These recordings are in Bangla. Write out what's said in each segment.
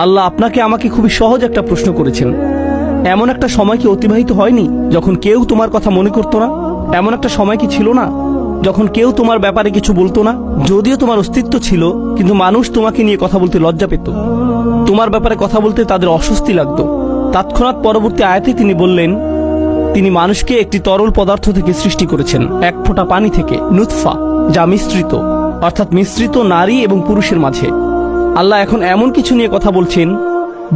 আল্লাহ আপনাকে আমাকে খুবই সহজ একটা প্রশ্ন করেছেন। এমন একটা সময় কি অতিবাহিত হয়নি যখন কেউ তোমার কথা মনে করতো না? এমন একটা সময় কি ছিল না যখন কেউ তোমার ব্যাপারে কিছু বলতো না? যদিও তোমার অস্তিত্ব ছিল, কিন্তু মানুষ তোমাকে নিয়ে কথা বলতে লজ্জা পেত, তোমার ব্যাপারে কথা বলতে তাদের অস্বস্তি লাগতো। তৎক্ষণাৎ পরবর্তী আয়াতে তিনি বললেন, তিনি মানুষকে একটি তরল পদার্থ থেকে সৃষ্টি করেছেন, এক ফোঁটা পানি থেকে, নুতফা, যা মিশ্রিত, অর্থাৎ মিশ্রিত নারী এবং পুরুষের মাঝে। আল্লাহ এখন এমন কিছু নিয়ে কথা বলছেন,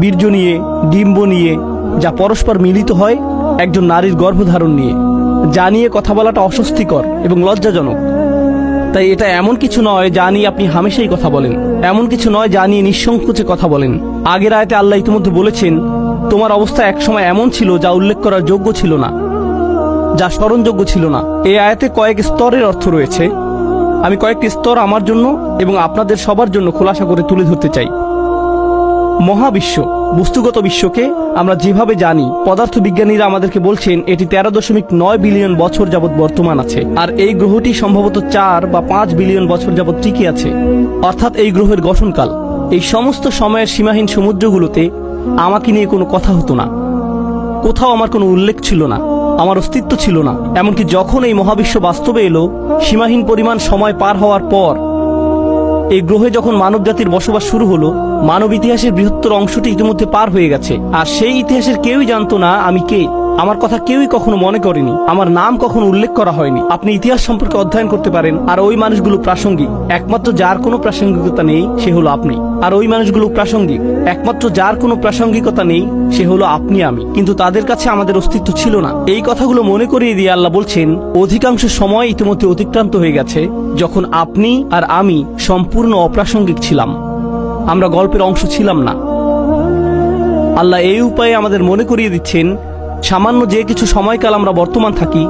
বীর্য নিয়ে, ডিম্ব নিয়ে, যা পরস্পর মিলিত হয় একজন নারীর গর্ভধারণ নিয়ে, যা নিয়ে কথা বলাটা অস্বস্তিকর এবং লজ্জাজনক। তাই এটা এমন কিছু নয় যা নিয়ে আপনি হামেশাই কথা বলেন, এমন কিছু নয় যা নিয়ে নিঃসংকোচে কথা বলেন। আগের আয়াতে আল্লাহ ইতিমধ্যে বলেছেন, তোমার অবস্থা একসময় এমন ছিল যা উল্লেখ করার যোগ্য ছিল না, যা স্মরণযোগ্য ছিল না। এই আয়াতে কয়েক স্তরের অর্থ রয়েছে। আমি কয়েকটি স্তর আমার জন্য এবং আপনাদের সবার জন্য খোলাসা করে তুলে ধরতে চাই। মহাবিশ্ব, বস্তুগত বিশ্বকে আমরা যেভাবে জানি, পদার্থবিজ্ঞানীরা আমাদেরকে বলছেন এটি 13.9 বিলিয়ন বছর যাবৎ বর্তমান আছে, আর এই গ্রহটি সম্ভবত 4 বা 5 বিলিয়ন বছর যাবৎ টিকে আছে, অর্থাৎ এই গ্রহের গঠনকাল। এই সমস্ত সময়ের সীমাহীন সমুদ্রগুলোতে আমাকে নিয়ে কোনো কথা হতো না, কোথাও আমার কোনো উল্লেখ ছিল না, আমার অস্তিত্ব ছিল না। এমনকি যখন এই মহাবিশ্ব বাস্তবে এলো, সীমাহীন পরিমাণ সময় পার হওয়ার পর এই গ্রহে যখন মানব জাতির বসবাস শুরু হলো, মানব ইতিহাসের বৃহত্তর অংশটি ইতিমধ্যে পার হয়ে গেছে। আর সেই ইতিহাসের কেউই জানতো না আমি কে, আমার কথা কেউই কখনো মনে করেনি, আমার নাম কখনো উল্লেখ করা হয়নি। আপনি ইতিহাস সম্পর্কে অধ্যয়ন করতে পারেন, আর ওই মানুষগুলো প্রাসঙ্গিক। একমাত্র যার কোনো প্রাসঙ্গিকতা নেই সে হলো আপনি। আর ওই মানুষগুলো প্রাসঙ্গিক, একমাত্র যার কোনো প্রাসঙ্গিকতা নেই সে হলো আপনি, আমি। কিন্তু তাদের কাছে আমাদের অস্তিত্ব ছিল না। এই কথাগুলো মনে করিয়ে দিয়ে আল্লাহ বলছেন, অধিকাংশ সময় ইতিমধ্যে অতিক্রান্ত হয়ে গেছে যখন আপনি আর আমি সম্পূর্ণ অপ্রাসঙ্গিক ছিলাম, আমরা গল্পের অংশ ছিলাম না। আল্লাহ এই উপায়ে আমাদের মনে করিয়ে দিচ্ছেন, সামান্য যে কিছু সময়কাল আমরা বর্তমান থাকি,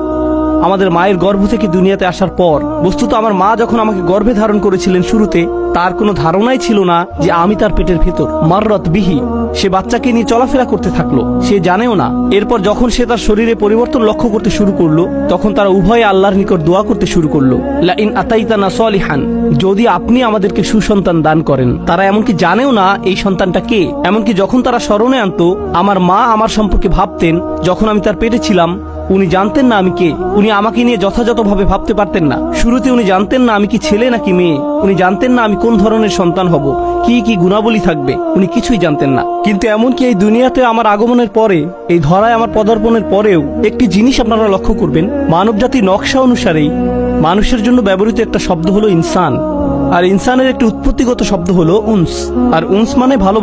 আমাদের মায়ের গর্ভ থেকে দুনিয়াতে আসার পর, বস্তুত আমার মা যখন আমাকে গর্ভে ধারণ করেছিলেন শুরুতে, তার কোনো ধারণাই ছিল না যে আমি তার পেটের ভেতর। মাররত বিহি, সে বাচ্চাকে নিয়ে চলাফেরা করতে থাকলো, সে জানেও না। এরপর যখন সে তার শরীরে পরিবর্তন লক্ষ্য করতে শুরু করলো, তখন তারা উভয়ে আল্লাহর নিকট দোয়া করতে শুরু করলো, লা ইন আতাইতানা সলিহান, যদি আপনি আমাদেরকে সুসন্তান দান করেন। তারা এমনকি জানেও না এই সন্তানটা কে। এমনকি যখন তারা স্মরণে আনতো, আমার মা আমার সম্পর্কে ভাবতেন যখন আমি তার পেটে ছিলাম, উনি জানতেন না আমি কে। উনি আমাকে নিয়ে যথাযথভাবে ভাবতে পারতেন না। শুরুতে উনি জানতেন না আমি কি ছেলে নাকি মেয়ে, উনি জানতেন না আমি কোন ধরনের সন্তান হব, কি কি গুণাবলী থাকবে, উনি কিছুই জানতেন না। কিন্তু এমনকি এই দুনিয়াতে আমার আগমনের পরে, এই ধরায় আমার পদার্পণের পরেও একটি জিনিস আপনারা লক্ষ্য করবেন, মানব জাতির নকশা অনুসারেই মানুষের জন্য ব্যবহৃত একটা শব্দ হলো ইনসান, আর ইনসানের একটি উৎপত্তিগত শব্দ হলো উনস, আর উনস মানে ভালোবাসা।